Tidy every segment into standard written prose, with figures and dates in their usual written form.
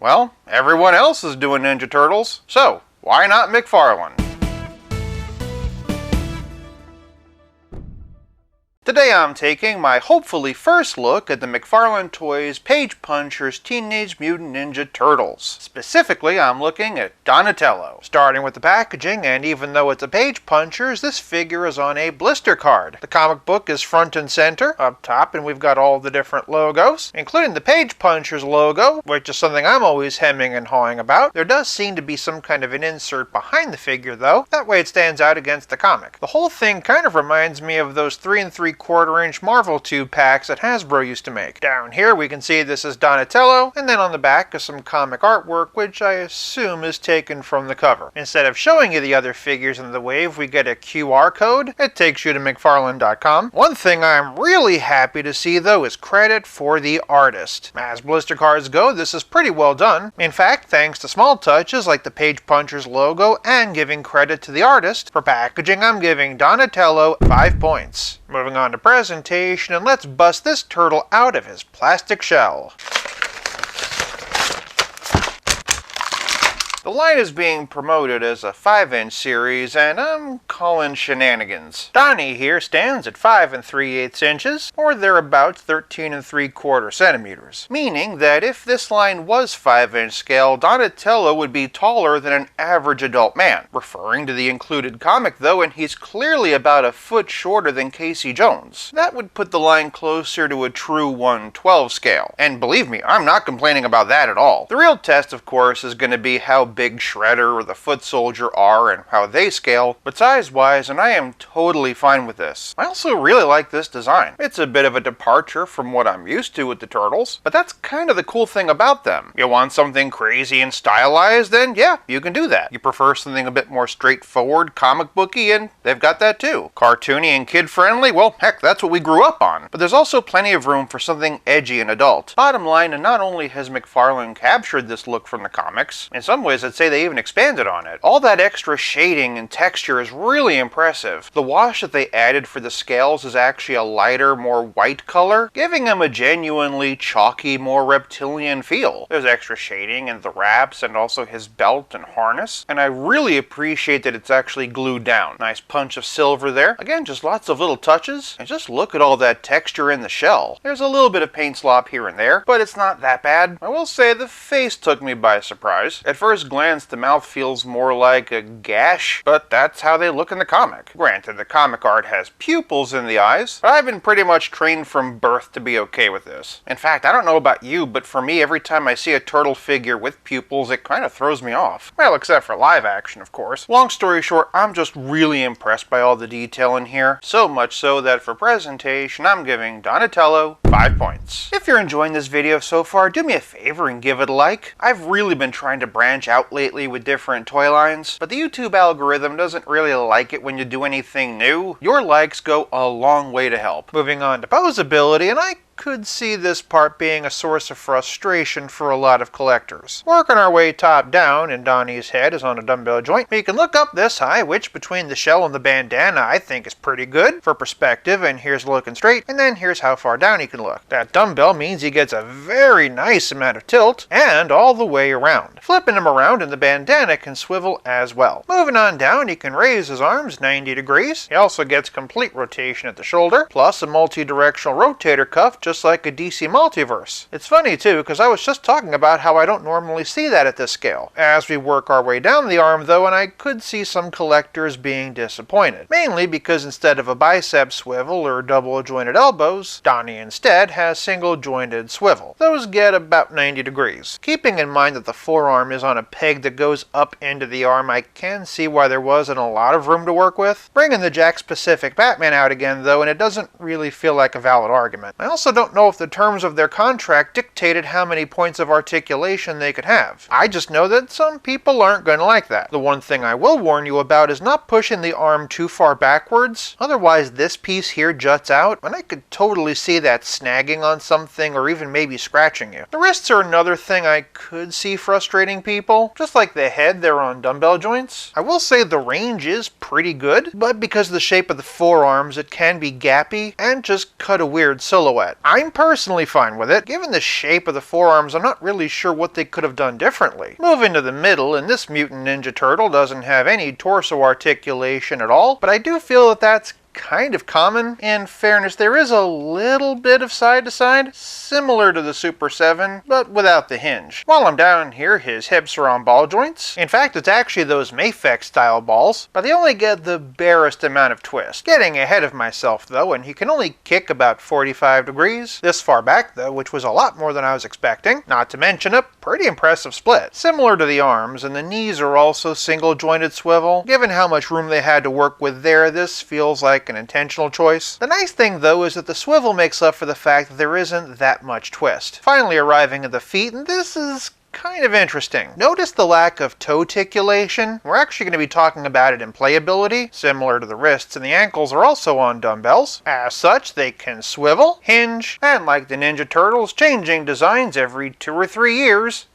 Well, everyone else is doing Ninja Turtles, so why not McFarlane? Today I'm taking my hopefully first look at the McFarlane Toys Page Punchers Teenage Mutant Ninja Turtles. Specifically, I'm looking at Donatello. Starting with the packaging, and even though it's a Page Punchers, this figure is on a blister card. The comic book is front and center, up top, and we've got all the different logos, including the Page Punchers logo, which is something I'm always hemming and hawing about. There does seem to be some kind of an insert behind the figure, though. That way it stands out against the comic. The whole thing kind of reminds me of those 3 3/4-inch Marvel tube packs that Hasbro used to make. Down here we can see this is Donatello, and then on the back is some comic artwork, which I assume is taken from the cover. Instead of showing you the other figures in the wave, we get a QR code. It takes you to McFarlane.com. One thing I'm really happy to see, though, is credit for the artist. As blister cards go, this is pretty well done. In fact, thanks to small touches like the Page Punchers logo and giving credit to the artist, for packaging I'm giving Donatello 5 points. Moving on to presentation, and let's bust this turtle out of his plastic shell. The line is being promoted as a 5-inch series, and I'm calling shenanigans. Donnie here stands at 5 3/8 inches, or thereabouts 13 3/4 centimeters, meaning that if this line was 5-inch scale, Donatello would be taller than an average adult man. Referring to the included comic, though, and he's clearly about a foot shorter than Casey Jones. That would put the line closer to a true 1/12 scale. And believe me, I'm not complaining about that at all. The real test, of course, is going to be how big Shredder or the Foot Soldier are and how they scale, but size-wise, and I am totally fine with this. I also really like this design. It's a bit of a departure from what I'm used to with the Turtles, but that's kind of the cool thing about them. You want something crazy and stylized, then yeah, you can do that. You prefer something a bit more straightforward, comic booky, and they've got that too. Cartoony and kid-friendly, well, heck, that's what we grew up on. But there's also plenty of room for something edgy and adult. Bottom line, and not only has McFarlane captured this look from the comics, in some ways I'd say they even expanded on it. All that extra shading and texture is really impressive. The wash that they added for the scales is actually a lighter, more white color, giving them a genuinely chalky, more reptilian feel. There's extra shading in the wraps and also his belt and harness, and I really appreciate that it's actually glued down. Nice punch of silver there. Again, just lots of little touches, and just look at all that texture in the shell. There's a little bit of paint slop here and there, but it's not that bad. I will say the face took me by surprise. At first glance, the mouth feels more like a gash, but that's how they look in the comic. Granted, the comic art has pupils in the eyes, but I've been pretty much trained from birth to be okay with this. In fact, I don't know about you, but for me, every time I see a turtle figure with pupils, it kind of throws me off. Well, except for live action, of course. Long story short, I'm just really impressed by all the detail in here, so much so that for presentation, I'm giving Donatello 5 points. If you're enjoying this video so far, do me a favor and give it a like. I've really been trying to branch out lately with different toy lines, but the YouTube algorithm doesn't really like it when you do anything new. Your likes go a long way to help. Moving on to Poseability, and I could see this part being a source of frustration for a lot of collectors. Working our way top down, and Donnie's head is on a dumbbell joint. We can look up this high, which between the shell and the bandana I think is pretty good for perspective, and here's looking straight, and then here's how far down he can look. That dumbbell means he gets a very nice amount of tilt, and all the way around. Flipping him around and the bandana can swivel as well. Moving on down, he can raise his arms 90 degrees. He also gets complete rotation at the shoulder, plus a multi-directional rotator cuff just like a DC Multiverse. It's funny too, because I was just talking about how I don't normally see that at this scale. As we work our way down the arm though, and I could see some collectors being disappointed. Mainly because instead of a bicep swivel or double jointed elbows, Donnie instead has single jointed swivel. Those get about 90 degrees. Keeping in mind that the forearm is on a peg that goes up into the arm, I can see why there wasn't a lot of room to work with. Bringing the Jakks Pacific Batman out again though, and it doesn't really feel like a valid argument. I also don't know if the terms of their contract dictated how many points of articulation they could have. I just know that some people aren't going to like that. The one thing I will warn you about is not pushing the arm too far backwards. Otherwise this piece here juts out, and I could totally see that snagging on something or even maybe scratching you. The wrists are another thing I could see frustrating people. Just like the head, they're on dumbbell joints. I will say the range is pretty good, but because of the shape of the forearms, it can be gappy and just cut a weird silhouette. I'm personally fine with it. Given the shape of the forearms, I'm not really sure what they could have done differently. Moving to the middle, and this Mutant Ninja Turtle doesn't have any torso articulation at all, but I do feel that that's kind of common. In fairness, there is a little bit of side to side, similar to the Super 7, but without the hinge. While I'm down here, his hips are on ball joints. In fact, it's actually those Mafex style balls, but they only get the barest amount of twist. Getting ahead of myself though, and he can only kick about 45 degrees. This far back though, which was a lot more than I was expecting, not to mention a pretty impressive split. Similar to the arms, and the knees are also single jointed swivel. Given how much room they had to work with there, this feels like an intentional choice. The nice thing though is that the swivel makes up for the fact that there isn't that much twist. Finally arriving at the feet, and this is kind of interesting. Notice the lack of toe articulation. We're actually going to be talking about it in Playability. Similar to the wrists and the ankles are also on dumbbells. As such, they can swivel, hinge, and like the Ninja Turtles, changing designs every 2 or 3 years.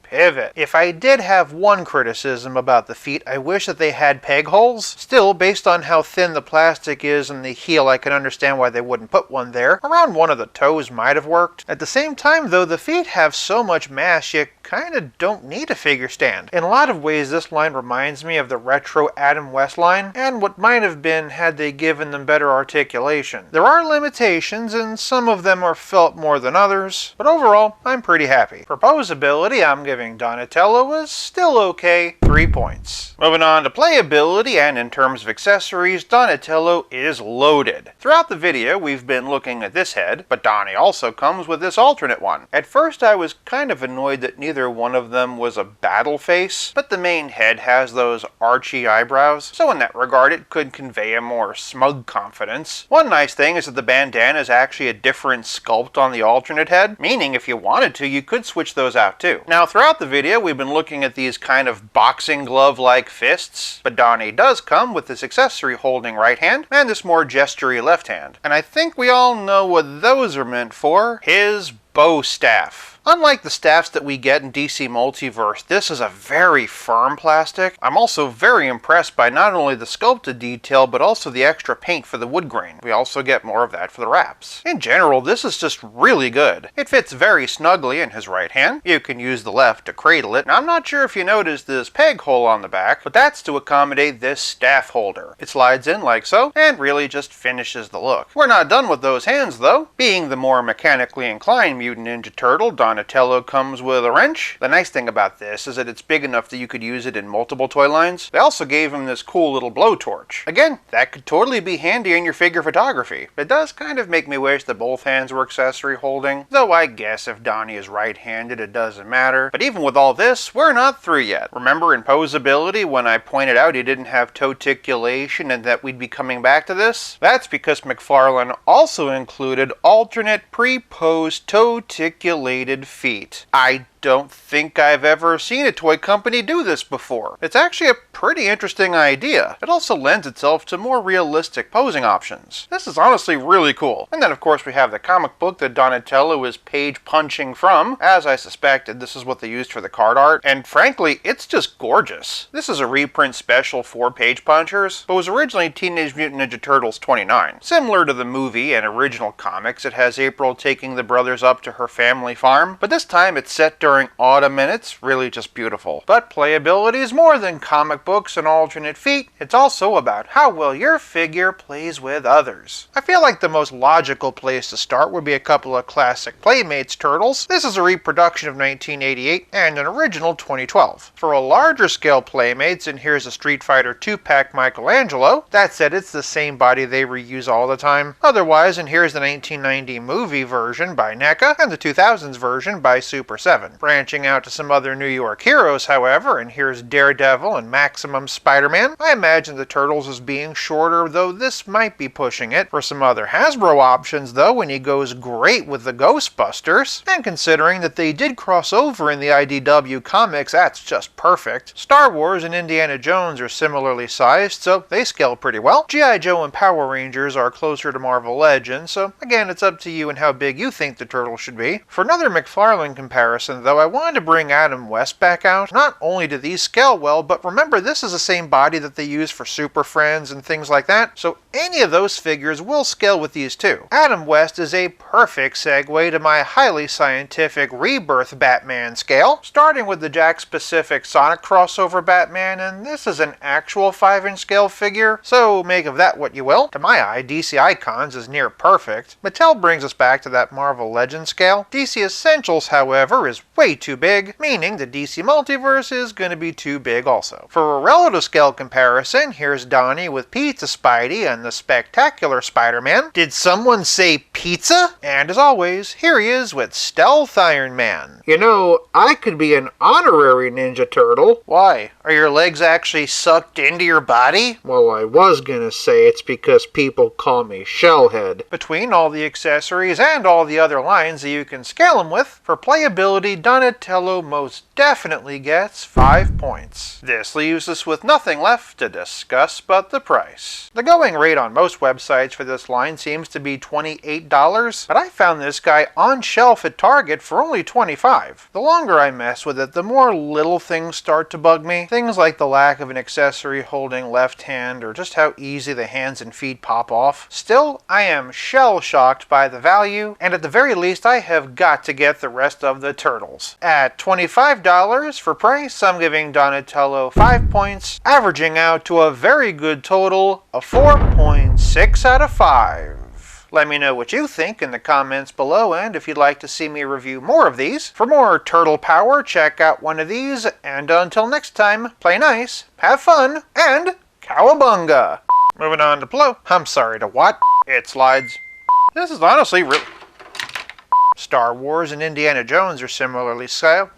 Pivot. If I did have one criticism about the feet, I wish that they had peg holes. Still, based on how thin the plastic is in the heel, I can understand why they wouldn't put one there. Around one of the toes might have worked. At the same time though, the feet have so much mass you kinda don't need a figure stand. In a lot of ways, this line reminds me of the retro Adam West line, and what might have been had they given them better articulation. There are limitations, and some of them are felt more than others, but overall, I'm pretty happy. For Poseability, I'm giving Donatello a still okay 3 points. Moving on to Playability, and in terms of accessories, Donatello is loaded. Throughout the video, we've been looking at this head, but Donnie also comes with this alternate one. At first, I was kind of annoyed that neither one of them was a battle face, but the main head has those archy eyebrows, so in that regard it could convey a more smug confidence. One nice thing is that the bandana is actually a different sculpt on the alternate head, meaning if you wanted to, you could switch those out too. Now throughout the video we've been looking at these kind of boxing glove-like fists, but Donnie does come with this accessory holding right hand and this more gestury left hand. And I think we all know what those are meant for: his bow staff. Unlike the staffs that we get in DC Multiverse, this is a very firm plastic. I'm also very impressed by not only the sculpted detail, but also the extra paint for the wood grain. We also get more of that for the wraps. In general, this is just really good. It fits very snugly in his right hand. You can use the left to cradle it. Now, I'm not sure if you noticed this peg hole on the back, but that's to accommodate this staff holder. It slides in like so, and really just finishes the look. We're not done with those hands though. Being the more mechanically inclined Mutant Ninja Turtle, Donatello comes with a wrench. The nice thing about this is that it's big enough that you could use it in multiple toy lines. They also gave him this cool little blowtorch. Again, that could totally be handy in your figure photography. It does kind of make me wish that both hands were accessory holding, though I guess if Donnie is right-handed it doesn't matter. But even with all this, we're not through yet. Remember in Poseability when I pointed out he didn't have toe articulation and that we'd be coming back to this? That's because McFarlane also included alternate pre-pose toe articulated feet. I don't think I've ever seen a toy company do this before. It's actually a pretty interesting idea. It also lends itself to more realistic posing options. This is honestly really cool. And then of course we have the comic book that Donatello is page punching from. As I suspected, this is what they used for the card art, and frankly, it's just gorgeous. This is a reprint special for page punchers, but was originally Teenage Mutant Ninja Turtles 29. Similar to the movie and original comics, it has April taking the brothers up to her family farm, but this time it's set during autumn and it's really just beautiful. But Playability is more than comic books and alternate feet. It's also about how well your figure plays with others. I feel like the most logical place to start would be a couple of classic Playmates Turtles. This is a reproduction of 1988 and an original 2012. For a larger scale Playmates, and here's a Street Fighter 2-pack Michelangelo. That said, it's the same body they reuse all the time. Otherwise, and here's the 1990 movie version by NECA and the 2000s version by Super 7. Branching out to some other New York heroes, however, and here's Daredevil and Maximum Spider-Man. I imagine the Turtles as being shorter, though this might be pushing it. For some other Hasbro options, though, when he goes great with the Ghostbusters, and considering that they did cross over in the IDW comics, that's just perfect. Star Wars and Indiana Jones are similarly sized, so they scale pretty well. G.I. Joe and Power Rangers are closer to Marvel Legends, so again, it's up to you and how big you think the Turtles should be. For another McFarlane comparison, though, though I wanted to bring Adam West back out. Not only do these scale well, but remember this is the same body that they use for Super Friends and things like that, so any of those figures will scale with these too. Adam West is a perfect segue to my highly scientific Rebirth Batman scale, starting with the Jakks Pacific Sonic crossover Batman, and this is an actual 5-inch scale figure, so make of that what you will. To my eye, DC Icons is near perfect. Mattel brings us back to that Marvel Legends scale. DC Essentials, however, is way too big, meaning the DC Multiverse is going to be too big also. For a relative scale comparison, here's Donnie with Pizza Spidey and the Spectacular Spider-Man. Did someone say pizza? And as always, here he is with Stealth Iron Man. You know, I could be an honorary Ninja Turtle. Why? Are your legs actually sucked into your body? Well, I was gonna say it's because people call me Shellhead. Between all the accessories and all the other lines that you can scale them with, for playability, Donatello most definitely gets 5 points. This leaves us with nothing left to discuss but the price. The going rate on most websites for this line seems to be $28, but I found this guy on shelf at Target for only $25. The longer I mess with it, the more little things start to bug me. Things like the lack of an accessory holding left hand, or just how easy the hands and feet pop off. Still, I am shell-shocked by the value, and at the very least I have got to get the rest of the turtles. At $25 for price, I'm giving Donatello 5 points, averaging out to a very good total of 4.6 out of 5. Let me know what you think in the comments below, and if you'd like to see me review more of these. For more turtle power, check out one of these, and until next time, play nice, have fun, and cowabunga! Moving on to Blow. I'm sorry, to what? It slides. This is honestly real. Star Wars and Indiana Jones are similarly scaled.